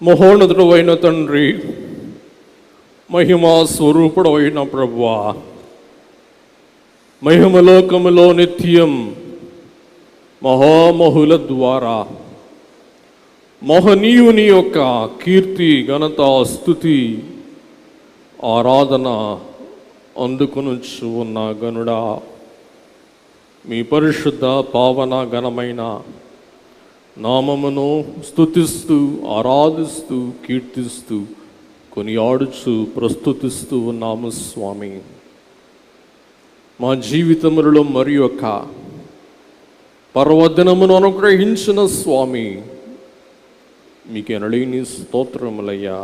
మహోన్నతుడు అయిన తండ్రి, మహిమా స్వరూపుడు అయిన ప్రభువా, మహిమలోకములో నిత్యం మహామహుల ద్వారా మహనీయుని యొక్క కీర్తి, ఘనత, స్తుతి, ఆరాధన అందుకొనుచు ఉన్న గనుడా, మీ పరిశుద్ధ పావన ఘనమైన నామమును స్తుతిస్తూ, ఆరాధిస్తూ, కీర్తిస్తూ, కొనియాడుచు, ప్రస్తుతిస్తూ ఉన్నాము స్వామి. మా జీవితములలో మరి యొక్క పర్వదినమును అనుగ్రహించిన స్వామి, మీకు ఎనలేని స్తోత్రములయ్యా.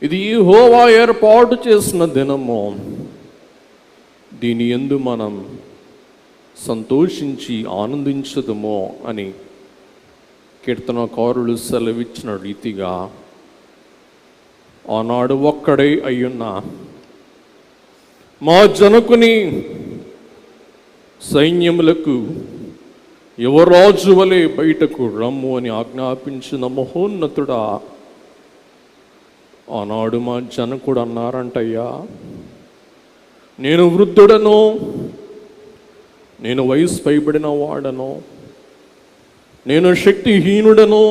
ఇది యెహోవా ఏర్పాటు చేసిన దినము, దీని యందు మనం సంతోషించి ఆనందించదుమో అని కీర్తనకారులు సెలవిచ్చిన రీతిగా ఆనాడు ఒక్కడే అయ్యున్న మా జనకుని సైన్యములకు యువరాజు వలె బయటకు రమ్ము అని ఆజ్ఞాపించిన మహోన్నతుడా, ఆనాడు మా జనకుడు అన్నారంటయ్యా, నేను వృద్ధుడను, నేను వయసు పైబడిన వాడను, నేను శక్తిహీనుడను,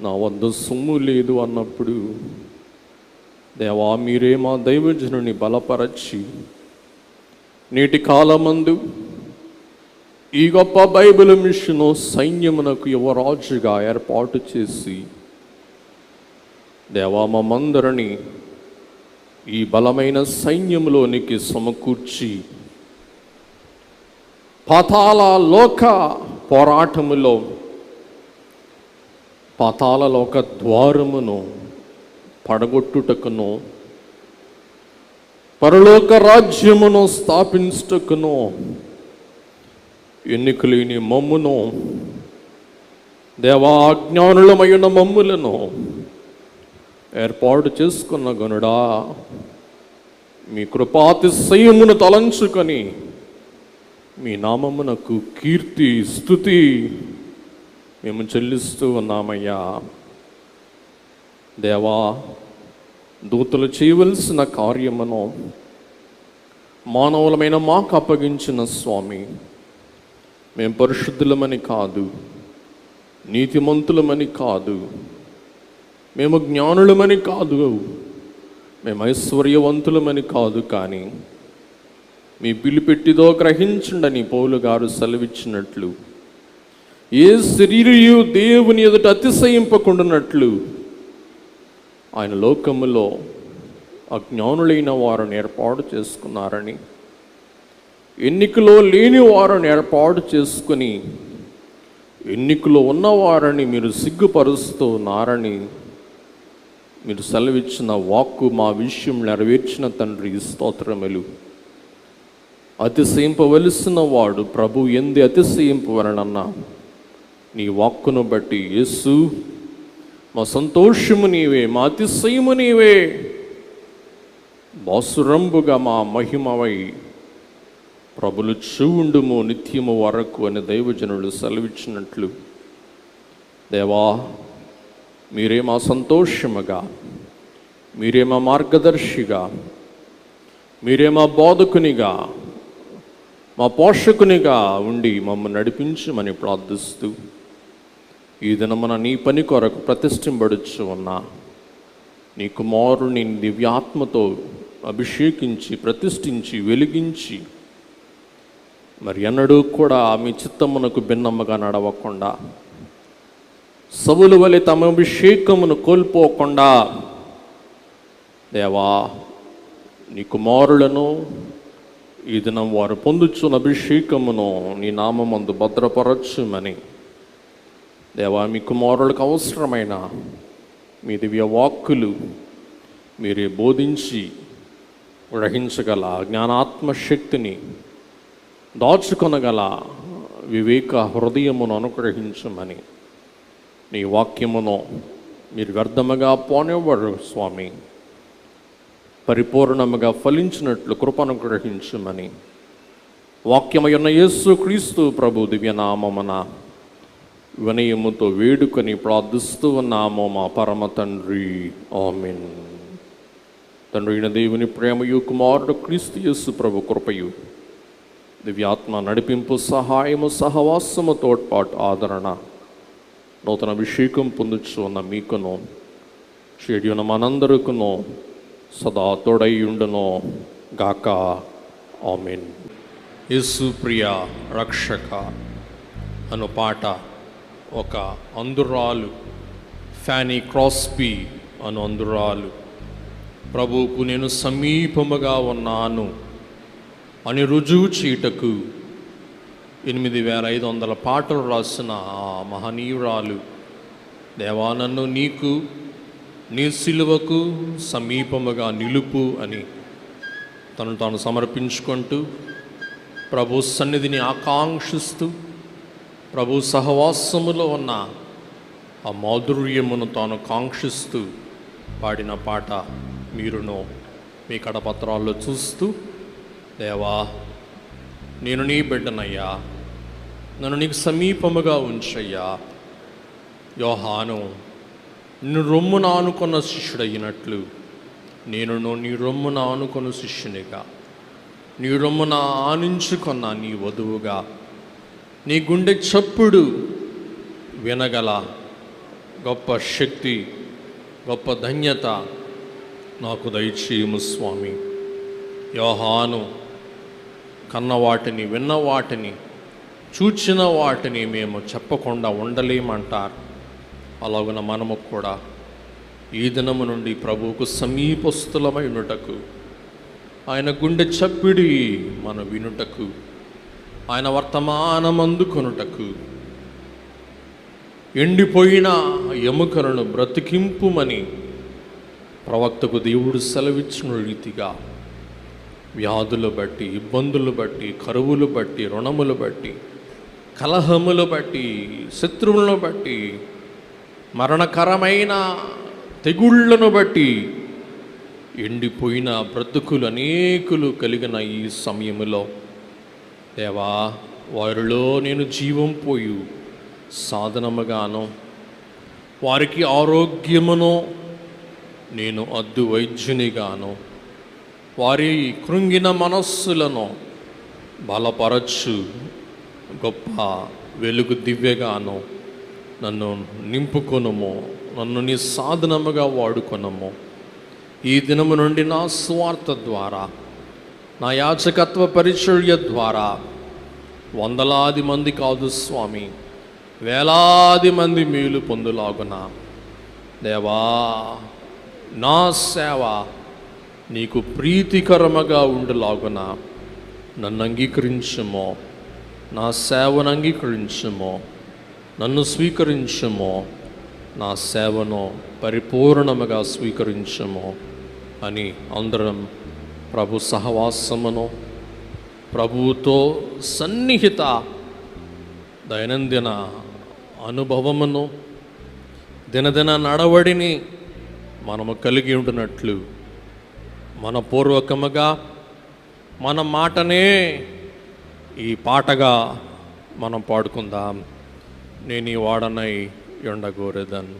నా వద్ద సొమ్ము లేదు అన్నప్పుడు, దేవా మీరే మా దైవజనుని బలపరచి నేటి కాలమందు ఈ గొప్ప బైబిల్ మిషను సైన్యమునకు యువరాజుగా ఏర్పాటు చేసి, దేవా మమ్మందరినీ ఈ బలమైన సైన్యంలోనికి సమకూర్చి పాతాళ లోక పోరాటములో పాతాళ లోక ద్వారమును పడగొట్టుటకును, పరలోక రాజ్యమును స్థాపించుటకును ఎన్నికలేని మమ్మును, దేవా అజ్ఞానులమైన మమ్ములను ఏర్పాటు చేసుకున్న గనుడా, మీ కృపాతిశయమును తలంచుకొని మీ నామమునకు కీర్తి, స్తుతి మేము చెల్లిస్తూ ఉన్నామయ్యా. దేవా, దూతలు చేయవలసిన కార్యమును మానవులమైన మాకు అప్పగించిన స్వామి, మేము పరిశుద్ధులమని కాదు, నీతిమంతులమని కాదు, మేము జ్ఞానులమని కాదు, మేము ఐశ్వర్యవంతులమని కాదు, కానీ మీ పిలిపెట్టిదో గ్రహించండి పౌలు గారు సెలవిచ్చినట్లు, ఏ శరీరయు దేవుని ఎదుట అతిశయింపకుండానట్లు ఆయన లోకములో అజ్ఞానులైన వారిని ఏర్పాటు చేసుకున్నారని, ఎన్నికలో లేని వారిని ఏర్పాటు చేసుకుని ఎన్నికలో ఉన్నవారిని మీరు సిగ్గుపరుస్తూ ఉన్నారని మీరు సెలవిచ్చిన వాక్కు మా విషయం నెరవేర్చిన తండ్రి స్తోత్రములు. అతిశయింపవలసిన వాడు ప్రభు ఎందు అతిశయింపవలనన్న నీ వాక్కును బట్టి, యేసు మా సంతోషము నీవే, మా అతిశయము నీవే, బాసురంబుగా మా మహిమవై ప్రభులు చూండుము నిత్యము వరకు అని దైవజనులు సెలవిచ్చినట్లు, దేవా మీరే మా సంతోషముగా, మీరే మా మార్గదర్శిగా, మీరే మా బోధకునిగా, మా పోషకునిగా ఉండి మమ్మల్ని నడిపించమని ప్రార్థిస్తూ, ఈ దినమున నీ పని కొరకు ప్రతిష్ఠింపబడుచు ఉన్న నీ కుమారుని దివ్యాత్మతో అభిషేకించి, ప్రతిష్ఠించి, వెలిగించి, మరి ఎన్నడూ కూడా మీ చిత్తమునకు భిన్నముగా నడవకుండా, సవుల వలె తమ అభిషేకమును కోల్పోకుండా, దేవా నీ కుమారులను ఈ దినం వారు పొందుచున్న అభిషేకమును నీ నామమందు భద్రపరచుమని, దేవా మీ కుమారులకు అవసరమైన మీ దివ్య వాక్కులు మీరే బోధించి గ్రహించగల జ్ఞానాత్మశక్తిని, దాచుకొనగల వివేక హృదయమును అనుగ్రహించమని, నీ వాక్యమును మీరు వ్యర్థముగా పోనివ్వరు స్వామి, పరిపూర్ణముగా ఫలించినట్లు కృపను గ్రహించమని, వాక్యమైన యేసు క్రీస్తు ప్రభు దివ్యనామమున వినయముతో వేడుకొని ప్రార్థిస్తూ ఉన్నాము మా పరమ తండ్రి. ఆమేన్. తండ్రి అయిన దేవుని ప్రేమయు, కుమారుడు క్రీస్తు యేసు ప్రభు కృపయు, దివ్యాత్మ నడిపింపు, సహాయము, సహవాసము, తోడ్పాటు, ఆదరణ, నూతన అభిషేకం పొందుచు ఉన్న మీకును షేడియున మనందరికును సదా తోడై ఉండును గాక. ఆమేన్. యేసు ప్రియ రక్షక అను పాట ఒక అందురాలు, ఫ్యానీ క్రాస్బీ అను అందురాలు, ప్రభువుకు నేను సమీపముగా ఉన్నాను అని రుజువు చీటకు 8500 పాటలు రాసిన ఆ మహనీయురాలు, దేవా నన్ను నీకు, నీ సిలువకు సమీపముగా నిలుపు అని తను తాను సమర్పించుకుంటూ ప్రభు సన్నిధిని ఆకాంక్షిస్తూ ప్రభు సహవాసములో ఉన్న ఆ మాధుర్యమును తాను కాంక్షిస్తూ పాడిన పాట మీరును మీ కడపత్రాల్లో చూస్తూ, దేవా నేను నీ బిడ్డనయ్యా, నన్ను నీకు సమీపముగా ఉంచయ్యా. యోహాను నిన్ను రొమ్మున ఆనుకున్న శిష్యుడయినట్లు నేనును నీ రొమ్మున ఆనుకున్న శిష్యునిగా, నీ రొమ్మున ఆనించుకున్న నీ వధువుగా, నీ గుండె చప్పుడు వినగల గొప్ప శక్తి, గొప్ప ధన్యత నాకు దయచేయము స్వామి. యోహాను కన్న వాటిని, విన్న వాటిని, చూచిన వాటిని మేము చెప్పకుండా ఉండలేమంటారు. అలాగున మనము కూడా ఈ దినము నుండి ప్రభువుకు సమీపస్థులమై ఉండుటకు, ఆయన గుండె చప్పిడి మన వినుటకు, ఆయన వర్తమానం అందుకొనుటకు, ఎండిపోయిన ఎముకలను బ్రతికింపుమని ప్రవక్తకు దేవుడు సెలవిచ్చిన రీతిగా వ్యాధులు బట్టి, ఇబ్బందులు బట్టి, కరువులు బట్టి, రుణములు బట్టి, కలహములు బట్టి, శత్రువులను బట్టి, మరణకరమైన తెగుళ్లను బట్టి ఎండిపోయిన బ్రతుకులు అనేకులు కలిగిన ఈ సమయములో దేవా, వారిలో నేను జీవం పోయు సాధనముగాను, వారికి ఆరోగ్యమును నేను అద్దు వైద్యునిగాను, వారి కృంగిన మనస్సులను బలపరచు గొప్ప వెలుగు దివ్యగాను నన్ను నింపుకొనుము, నన్ను నీ సాధనముగా వాడుకొనుము. ఈ దినము నుండి నా స్వార్థ ద్వారా, నా యాచకత్వ పరిచర్య ద్వారా వందలాది మంది కాదు స్వామి, వేలాది మంది మేలు పొందులాగున దేవా, నా సేవ నీకు ప్రీతికరముగా ఉండులాగున నన్ను అంగీకరించుమో, నా సేవను అంగీకరించుమో, నన్ను స్వీకరించుమో, నా సేవను పరిపూర్ణముగా స్వీకరించుమో అని అందరం ప్రభు సహవాసమును, ప్రభువుతో సన్నిహిత దైనందిన అనుభవమును, దినదిన నడవడిని మనము కలిగి ఉంటున్నట్లు మనపూర్వకముగా మన మాటనే ఈ పాటగా మనం పాడుకుందాం. నేను ఈ వాడనై ఉండగోరేదన్.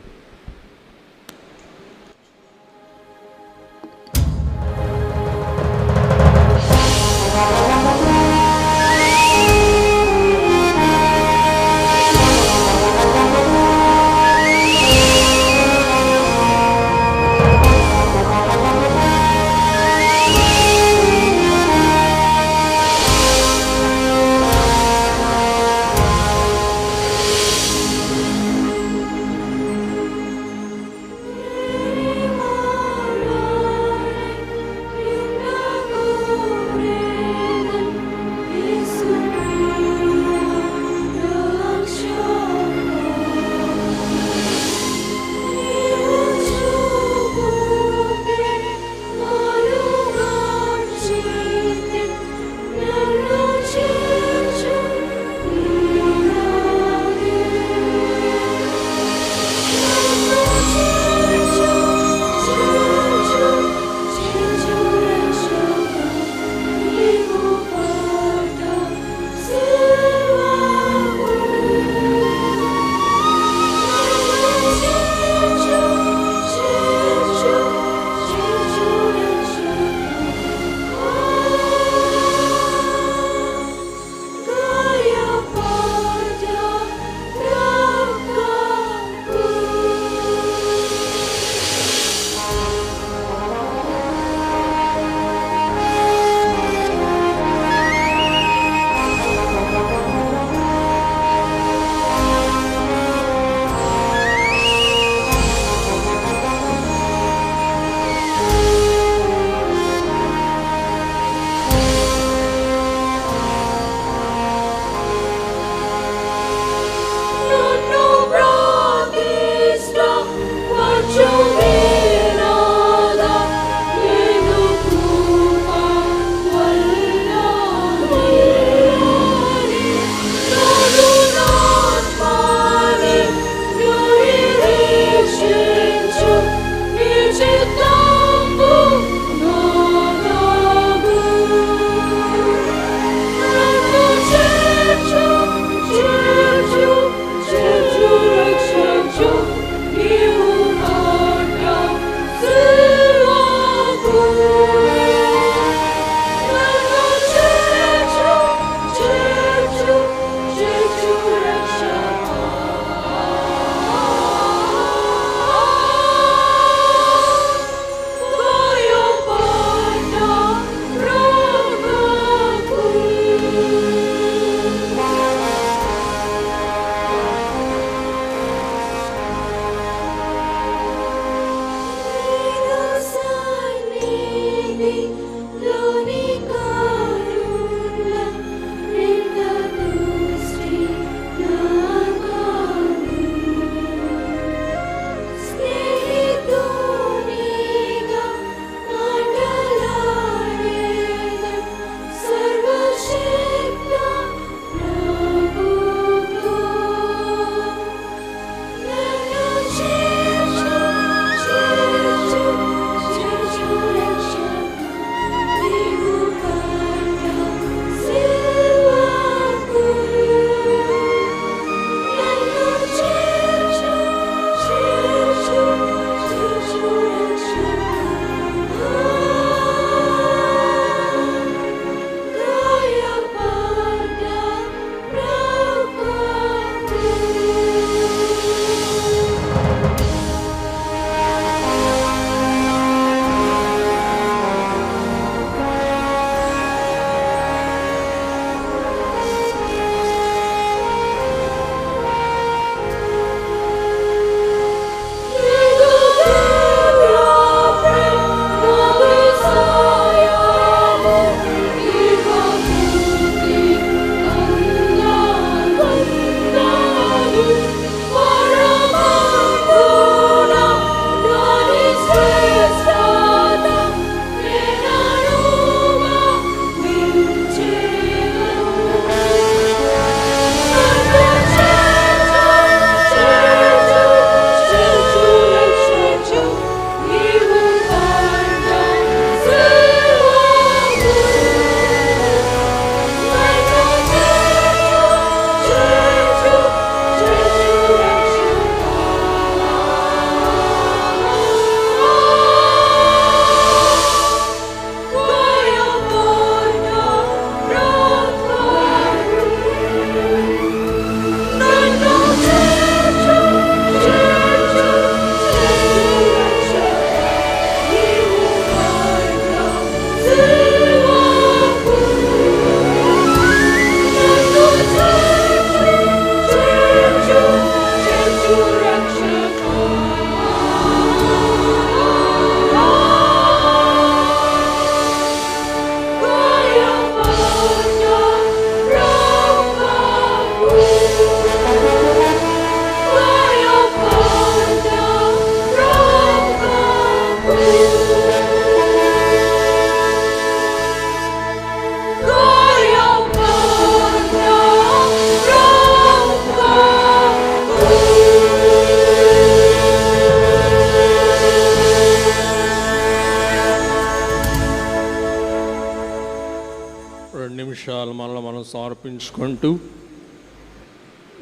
సమర్పించుకుంటూ,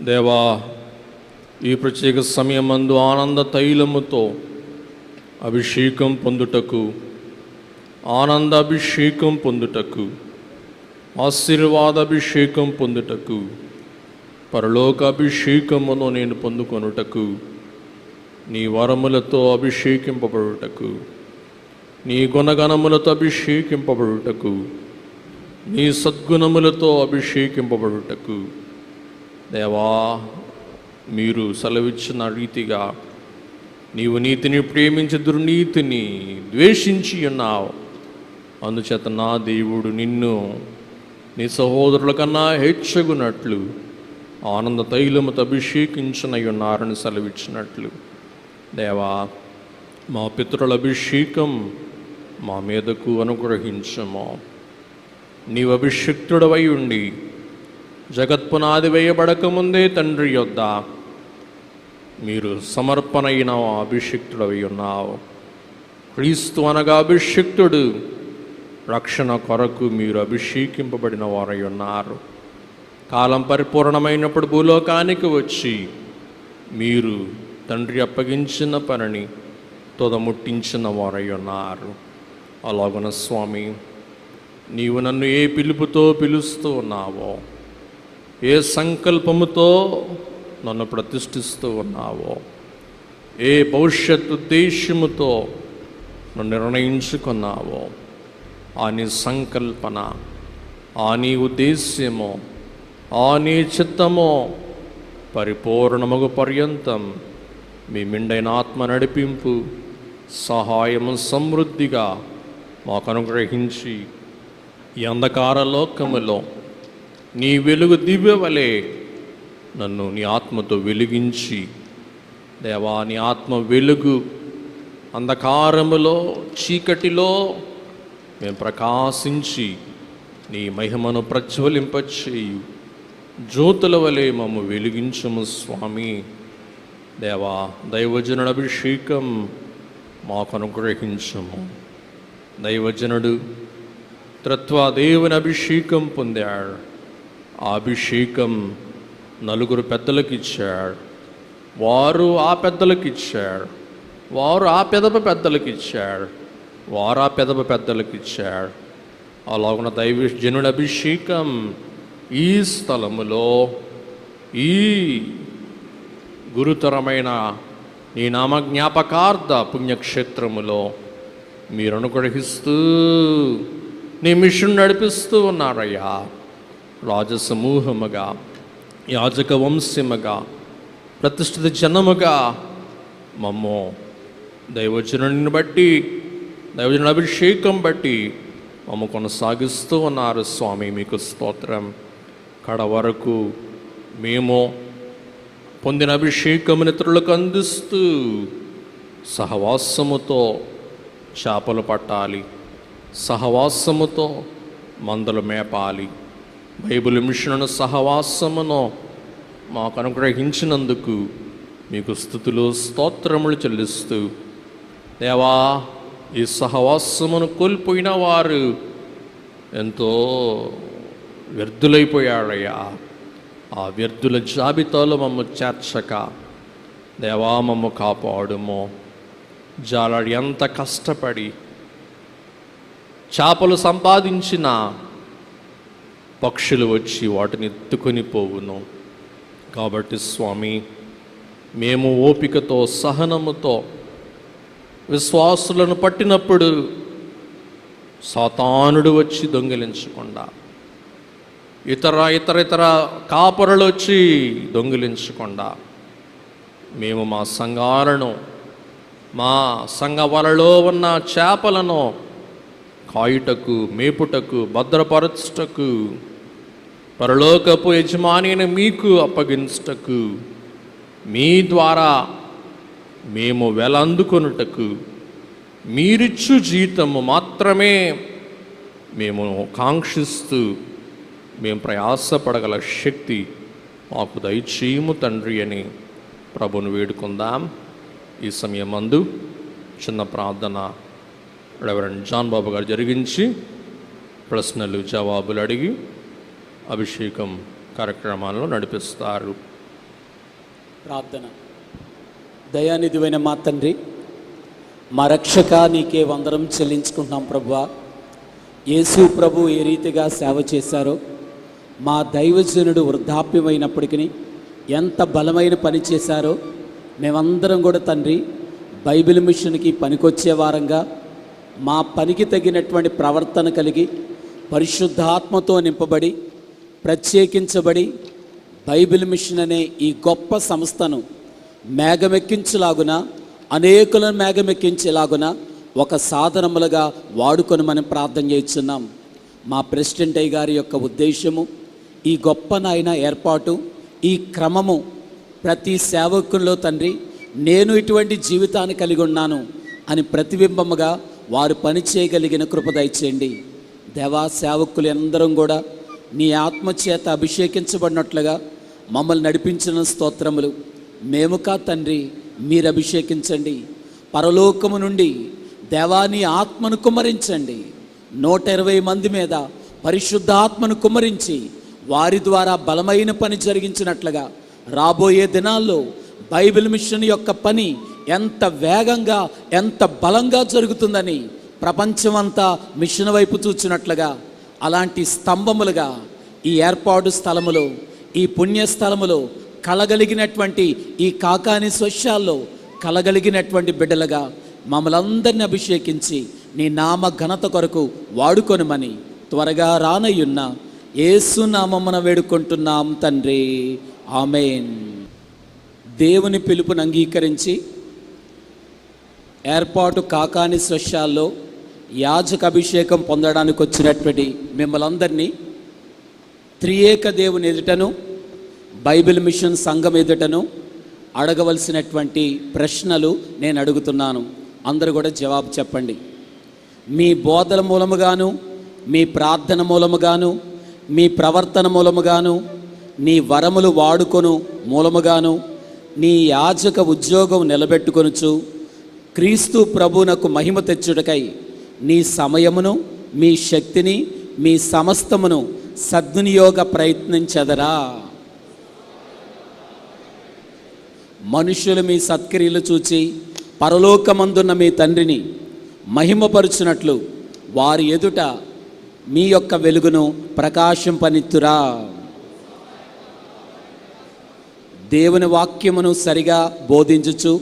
దేవా, ఈ ప్రత్యేక సమయమందు ఆనంద తైలముతో అభిషేకం పొందుటకు, ఆనంద అభిషేకం పొందుటకు, ఆశీర్వాద అభిషేకం పొందుటకు, పరలోక అభిషేకమును నేను పొందుకొనుటకు, నీ వరములతో అభిషేకింపబడుటకు, నీ గుణగణములతో అభిషేకింపబడుటకు, నీ సద్గుణములతో అభిషేకింపబడుటకు, దేవా, మీరు సెలవిచ్చిన రీతిగా నీవు నీతిని ప్రేమించి దుర్నీతిని ద్వేషించి ఉన్నావు. అందుచేత నా దేవుడు నిన్ను నీ సహోదరుల కన్నా హెచ్చగునట్లు ఆనంద తైలముతో అభిషేకించనై ఉన్నారని సెలవిచ్చినట్లు, దేవా, మా పితరుల అభిషేకం మా మీదకు అనుగ్రహించము. నీవు అభిషిక్తుడవై ఉండి జగత్పునాది వేయబడకముందే తండ్రి యొద్ద మీరు సమర్పణైన అభిషిక్తుడవై ఉన్నావు. క్రీస్తు అనగా అభిషిక్తుడు, రక్షణ కొరకు మీరు అభిషేకింపబడిన వారై ఉన్నారు. కాలం పరిపూర్ణమైనప్పుడు భూలోకానికి వచ్చి మీరు తండ్రి అప్పగించిన పనిని తొదముట్టించిన వారై ఉన్నారు. అలాగున స్వామి, నీవు నన్ను ఏ పిలుపుతో పిలుస్తూ ఉన్నావో, ఏ సంకల్పముతో నన్ను ప్రతిష్ఠిస్తూ ఉన్నావో, ఏ భవిష్యత్ ఉద్దేశముతో నన్ను నిర్ణయించుకున్నావో, ఆ నీ సంకల్పన, ఆ నీ ఉద్దేశ్యము, ఆ నీ చిత్తము పరిపూర్ణమగు పర్యంతం మీ మెండైన ఆత్మ నడిపింపు, సహాయము సమృద్ధిగా మాకు అనుగ్రహించి ఈ అంధకార లోకములో నీ వెలుగు దివ్య వలె నన్ను నీ ఆత్మతో వెలిగించి, దేవా, నీ ఆత్మ వెలుగు అంధకారములో, చీకటిలో మేము ప్రకాశించి నీ మహిమను ప్రజ్వలింపచేయు జ్యోతుల వలె మమ్ము వెలిగించుము స్వామి. దేవా, దైవజనుడు అభిషేకం మాకు అనుగ్రహించము. దైవజనుడు త్రిత్వదేవుని అభిషేకం పొందాడు. ఆ అభిషేకం నలుగురు పెద్దలకు ఇచ్చాడు. వారు ఆ పెద్దలకు ఇచ్చాడు, వారు ఆ పెదప పెద్దలకు ఇచ్చాడు, వారు ఆ పెదప పెద్దలకు ఇచ్చాడు. అలాగున్న దైవజనుడి అభిషేకం ఈ స్థలములో, ఈ గురుతరమైన నీ నామ జ్ఞాపకార్థ పుణ్యక్షేత్రములో మీరు అనుగ్రహిస్తూ నీ మిషన్ నడిపిస్తూ ఉన్నారయ్యా. రాజసమూహముగా, యాజక వంశముగా, ప్రతిష్ఠిత జనముగా మమ్ము దైవజనుడిని బట్టి, దైవజనుడి అభిషేకం బట్టి మమ్ము కొనసాగిస్తూ ఉన్నారు స్వామి. మీకు స్తోత్రం. కడ వరకు మేము పొందిన అభిషేకముని ఇతరులకు అందిస్తూ సహవాసముతో చేపలు పట్టాలి, సహవాసముతో మందలు మేపాలి. బైబిల్ మిషను సహవాసమును మాకు అనుగ్రహించినందుకు మీకు స్తుతులు స్తోత్రములు చెల్లిస్తూ, దేవా, ఈ సహవాసమును కోల్పోయిన వారు ఎంతో వ్యర్థులైపోయాడయ్యా. ఆ వ్యర్థుల జాబితాలో మమ్ము చేర్చక, దేవా, మమ్ము కాపాడుము. జాలడి ఎంత కష్టపడి చేపలు సంపాదించిన పక్షులు వచ్చి వాటిని ఎత్తుకొని పోవును. కాబట్టి స్వామి, మేము ఓపికతో, సహనముతో విశ్వాసులను పట్టినప్పుడు సాతానుడు వచ్చి దొంగిలించకుండా, ఇతర కాపరులు వచ్చి దొంగిలించకుండా, మేము మా సంఘాలను, మా సంఘ వలలో ఉన్న చేపలను కాయుటకు, మేపుటకు, భద్రపరచుటకు, పరలోకపు యజమాని అయిన మీకు అప్పగించుటకు, మీ ద్వారా మేము వెలందుకొనుటకు, మీరిచ్చు జీతము మాత్రమే మేము కాంక్షిస్తూ మేము ప్రయాసపడగల శక్తి మాకు దయచేయము తండ్రి అని ప్రభువును వేడుకుందాం. ఈ సమయమందు చిన్న ప్రార్థన రెవరెండ్ జాన్ బాబు గారు జరిగించి ప్రశ్నలు జవాబులు అడిగి అభిషేకం కార్యక్రమాలను నడిపిస్తారు. ప్రార్థన. దయానిధివైన మా తండ్రి, మా రక్షక, నీకే వందనం చెల్లించుకుంటున్నాం ప్రభువా. యేసు ప్రభు ఏ రీతిగా సేవ చేశారో, మా దైవజనుడు వృద్ధాప్యమైనప్పటికీ ఎంత బలమైన పని చేశారో మేమందరం కూడా తండ్రి బైబిల్ మిషన్కి పనికొచ్చే వారంగా, మా పనికి తగినటువంటి ప్రవర్తన కలిగి పరిశుద్ధాత్మతో నింపబడి ప్రత్యేకించబడి బైబిల్ మిషన్ అనే ఈ గొప్ప సంస్థను మేఘమెక్కించలాగున, అనేకులను మేఘమెక్కించేలాగున ఒక సాధనములుగా వాడుకొని మనం ప్రార్థన చేస్తున్నాం. మా ప్రెసిడెంట్ అయ్య గారి యొక్క ఉద్దేశము, ఈ గొప్ప నాయన ఏర్పాటు, ఈ క్రమము ప్రతి సేవకుల్లో తండ్రి నేను ఇటువంటి జీవితాన్ని కలిగి ఉన్నాను అని ప్రతిబింబముగా వారు పని చేయగలిగిన కృప దయచేయండి. దేవా, సేవకులు అందరం కూడా నీ ఆత్మచేత అభిషేకించబడినట్లుగా మమ్మల్ని నడిపించిన స్తోత్రములు. మేము కా తండ్రి, మీరు అభిషేకించండి. పరలోకము నుండి దేవా నీ ఆత్మను కుమ్మరించండి. 120 మంది మీద పరిశుద్ధాత్మను కుమ్మరించి వారి ద్వారా బలమైన పని జరిగించినట్లుగా రాబోయే దినాల్లో బైబిల్ మిషన్ యొక్క పని ఎంత వేగంగా, ఎంత బలంగా జరుగుతుందని ప్రపంచమంతా మిషన్ వైపు చూచినట్లుగా అలాంటి స్తంభములుగా ఈ ఏర్పాటు స్థలములో, ఈ పుణ్యస్థలములో కలగలిగినటువంటి ఈ కాకాని స్వశాల్లో కలగలిగినటువంటి బిడ్డలుగా మమ్మల్ని అందరినీ అభిషేకించి నీ నామ ఘనత కొరకు వాడుకొనుమని త్వరగా రానయ్యున్న యేసు నామమున వేడుకుంటున్నాం తండ్రి, ఆమేన్. దేవుని పిలుపును అంగీకరించి ఏర్పాటు కాకాని స్వశాల్లో యాజక అభిషేకం పొందడానికి వచ్చినటువంటి మిమ్మల్ని అందరినీ త్రియేక దేవుని ఎదుటను బైబిల్ మిషన్ సంఘం ఎదుటను అడగవలసినటువంటి ప్రశ్నలు నేను అడుగుతున్నాను. అందరూ కూడా జవాబు చెప్పండి. మీ బోధల మూలముగాను, మీ ప్రార్థన మూలముగాను, మీ ప్రవర్తన మూలముగాను, నీ వరములు వాడుకొను మూలముగాను, నీ యాజక ఉద్యోగం నిలబెట్టుకొనుచు క్రీస్తు ప్రభువునకు మహిమ తెచ్చుటకై నీ సమయమును, మీ శక్తిని, మీ సమస్తమును సద్వినియోగ ప్రయత్నించదరా. మనుషులు మీ సత్క్రియలు చూచి పరలోకమందున్న మీ తండ్రిని మహిమపరుచునట్లు వారి ఎదుట మీ యొక్క వెలుగును ప్రకాశింపనిత్తురా. దేవుని వాక్యమును సరిగా బోధించుచు,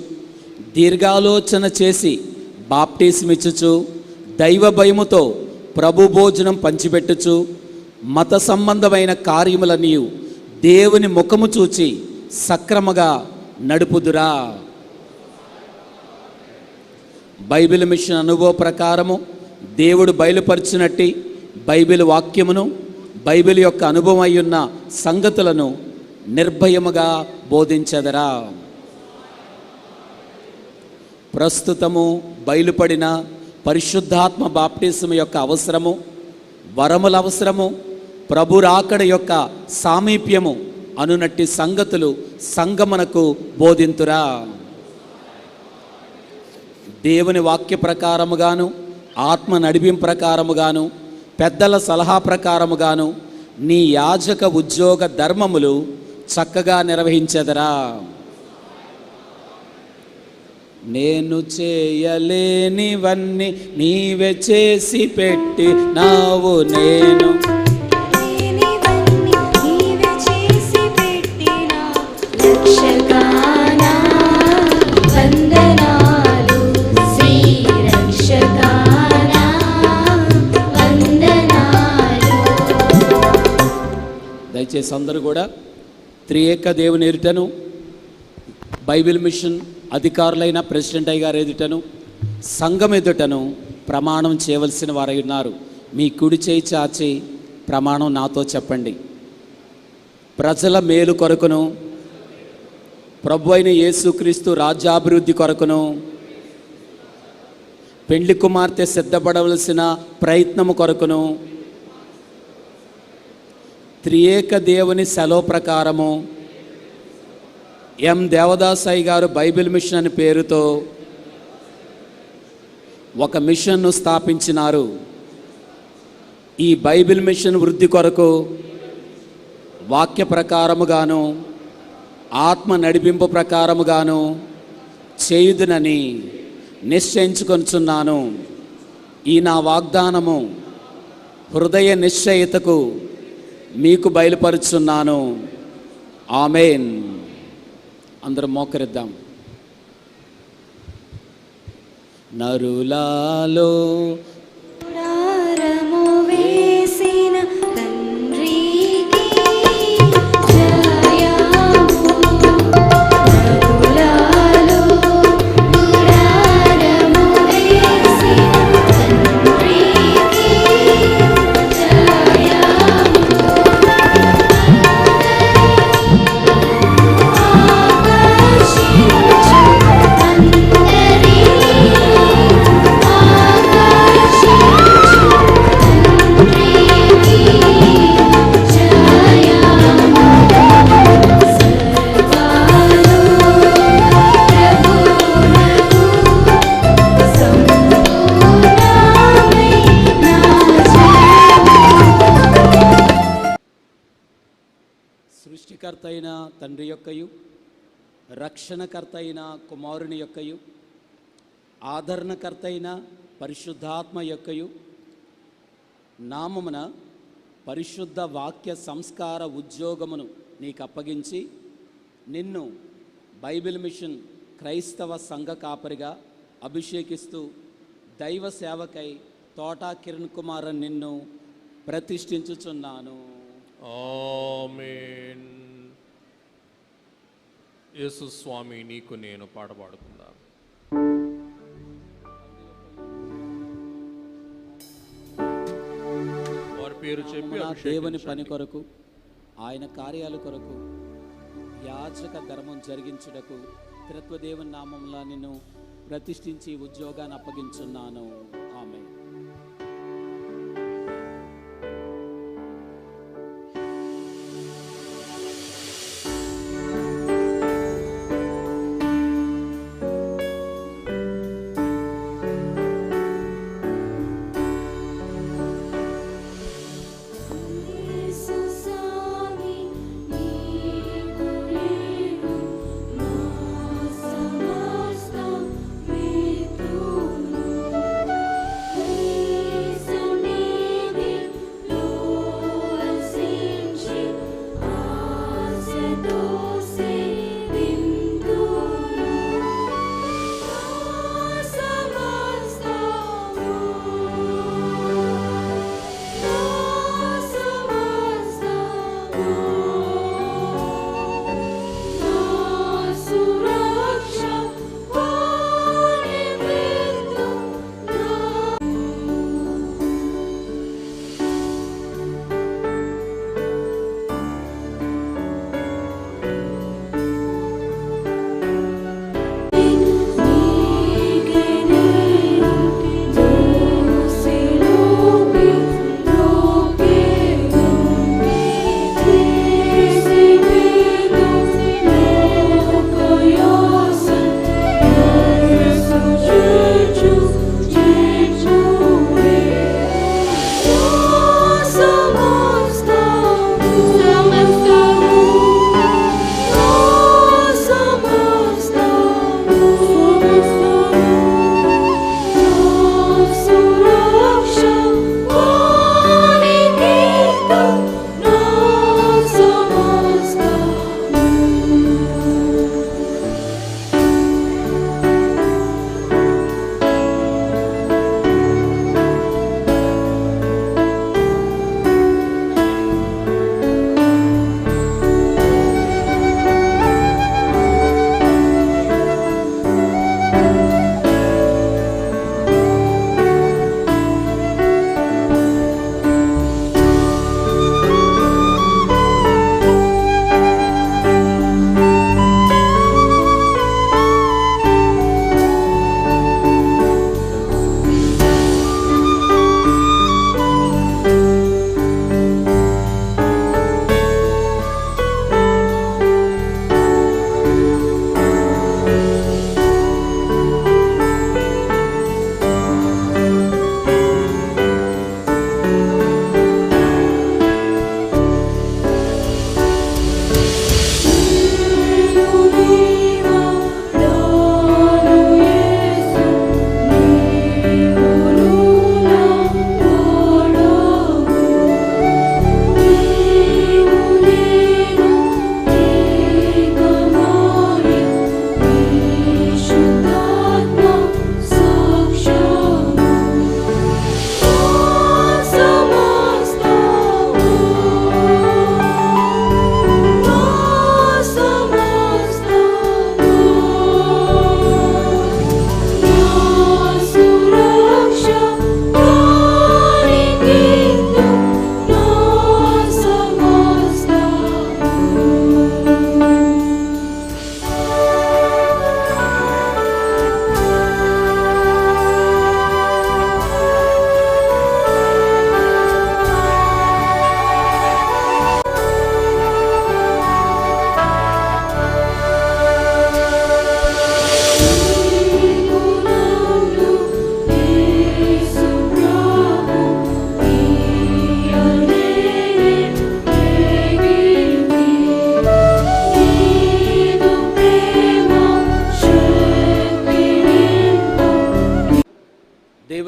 దీర్ఘాలోచన చేసి బాప్టిజమిచ్చుచు, దైవ భయముతో ప్రభు భోజనం పంచిపెట్టుచు, మత సంబంధమైన కార్యములన్నీ దేవుని ముఖము చూచి సక్రమగా నడుపుదురా. బైబిల్ మిషన్ అనుభవ ప్రకారము దేవుడు బయలుపరిచినట్టి బైబిల్ వాక్యమును, బైబిల్ యొక్క అనుభవం అయ్యున్న సంగతులను నిర్భయముగా బోధించదరా. ప్రస్తుతము బయలుపడిన పరిశుద్ధాత్మ బాప్టిజం యొక్క అవసరము, వరముల అవసరము, ప్రభు రాకడ యొక్క సామీప్యము అనునట్టి సంగతులు సంగమునకు బోధింతురా. దేవుని వాక్య ప్రకారముగాను, ఆత్మ నడిపింపు ప్రకారముగాను, పెద్దల సలహా ప్రకారముగాను నీ యాజక ఉద్యోగ ధర్మములు చక్కగా నిర్వహించెదరా. నేను చేయలేనివన్నీ నీవే చేసి పెట్టి నావు, నేను దయచేసి అందరూ కూడా త్రియేక దేవుని ఎదుటను బైబిల్ మిషన్ అధికారులైన ప్రెసిడెంట్ అయ్య గారు ఎదుటను సంఘం ఎదుటను ప్రమాణం చేయవలసిన వారై ఉన్నారు. మీ కుడి చేయి చాచి ప్రమాణం నాతో చెప్పండి. ప్రజల మేలు కొరకును, ప్రభు అయిన యేసుక్రీస్తు రాజ్యాభివృద్ధి కొరకును, పెండ్లి కుమార్తె సిద్ధపడవలసిన ప్రయత్నము కొరకును, త్రియేక దేవుని సెలవు ప్రకారము ఎం దేవదాసాయి గారు బైబిల్ మిషన్ అనే పేరుతో ఒక మిషన్ను స్థాపించినారు. ఈ బైబిల్ మిషన్ వృద్ధి కొరకు వాక్య ప్రకారముగాను ఆత్మ నడిపింపు ప్రకారముగాను చేయుదునని నిశ్చయించుకొనుచున్నాను. ఈ నా వాగ్దానము హృదయ నిశ్చయితకు మీకు బయలుపరుచున్నాను. ఆమేన్. అందరం మోకరిద్దాం. నరులాలో ప్రారము వేసిన తండ్రికి జయము. నరులాలో ప్రారము వేసిన తండ్రికి జయము. ఆకాశించు అందరినీ సృష్టికర్త అయిన తండ్రి యొక్కయు రక్షణకర్త అయిన కుమారుని యొక్కయు ఆదరణకర్త అయిన పరిశుద్ధాత్మ యొక్కయు నామమున పరిశుద్ధ వాక్య సంస్కార ఉద్యోగమును నీకు అప్పగించి నిన్ను బైబిల్ మిషన్ క్రైస్తవ సంఘ కాపరిగా అభిషేకిస్తూ దైవ సేవకై తోటా కిరణ్ కుమార్ నిన్ను ప్రతిష్ఠించుచున్నాను. ఆమేన్. యేసు స్వామి నీకు నేను పాట పాడుకుందాం. వారి పేరు చెప్పి నా దేవుని పని అభిషేకించండి. కొరకు ఆయన కార్యాల కొరకు యాజక ధర్మం జరిగించుటకు త్రిత్వదేవుని నామంలో నిన్ను ప్రతిష్ఠించి ఉద్యోగాన్ని అప్పగించున్నాను. ఆమేన్. యేసు స్వామి నీకు నేను మా సమస్త మిత్రులు. యేసు సన్నిధిలో వసించి ఆశతో సేవింతును. నా సమస్తము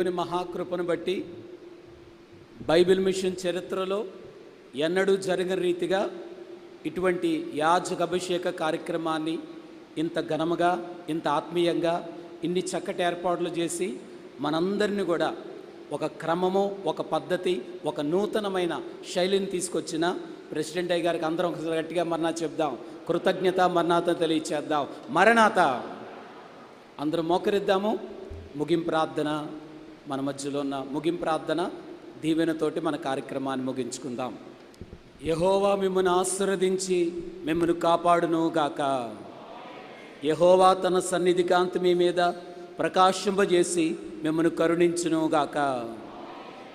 దేవుని మహాకృపను బట్టి బైబిల్ మిషన్ చరిత్రలో ఎన్నడూ జరగని రీతిగా ఇటువంటి యాజక అభిషేక కార్యక్రమాన్ని ఇంత ఘనముగా, ఇంత ఆత్మీయంగా, ఇన్ని చక్కటి ఏర్పాట్లు చేసి మనందరినీ కూడా ఒక క్రమము, ఒక పద్ధతి, ఒక నూతనమైన శైలిని తీసుకొచ్చిన ప్రెసిడెంట్ అయ్య గారికి అందరం ఒకసారి గట్టిగా మరణాత చెప్దాం. కృతజ్ఞత మరణాత తెలియచేద్దాం. మరణాత. అందరం మోకరిద్దాము. ముగింపు ప్రార్థన, మన మధ్యలో ఉన్న ముగింపు ప్రార్థన దీవెనతోటి మన కార్యక్రమాన్ని ముగించుకుందాం. యెహోవా మిమ్మల్ని ఆశీర్వదించి మిమ్మల్ని కాపాడును గాక. యెహోవా తన సన్నిధి కాంతి మీ మీద ప్రకాశింపజేసి మిమ్మల్ని కరుణించును గాక.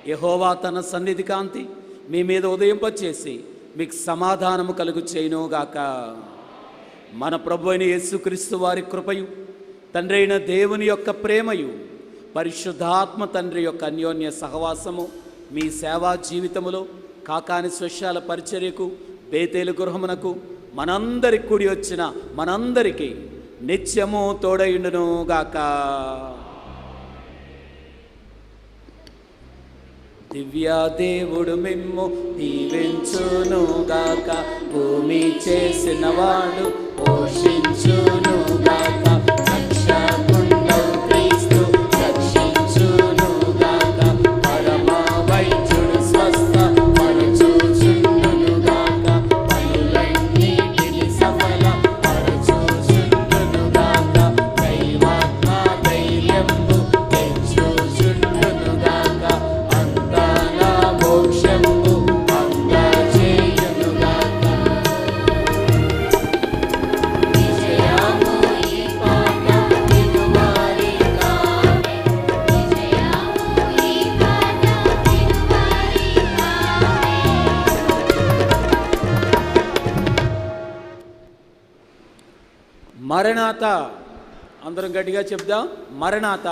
యెహోవా తన సన్నిధి కాంతి మీ మీద ఉదయింపచేసి మీకు సమాధానము కలుగు చేయును గాక. మన ప్రభు అయిన యేసుక్రీస్తు వారి కృపయు, తండ్రి అయిన దేవుని యొక్క ప్రేమయు, పరిశుద్ధాత్మ తండ్రి యొక్క అన్యోన్య సహవాసము మీ సేవా జీవితములో, కాకాని స్వశాల పరిచర్యకు, బేతేలు గృహమునకు మనందరికి కూడి వచ్చిన మనందరికీ నిత్యము తోడయుండును గాక. దివ్యా దేవుడు మిమ్ము దీవించును గాక. భూమి చేసిన వాడు పోషించును గాక. రక్షకుండవు క్రీస్తు రక్షించును గాక. పరమ వైద్యుడు స్వస్థ పరచుచుండును గాక. పనులన్నిటిని సఫల పరచుచుండును గాక. దైవాత్మ ధైర్యంబు తెచ్చుచుండును గాక. అంతన మోక్షంబు అందజేయును గాక. విజయము ఈ పాట వినువారి కావే. విజయము ఈ పాట వినువారి కావే. మరణాత. అందరం గట్టిగా చెప్దాం. మరణాత.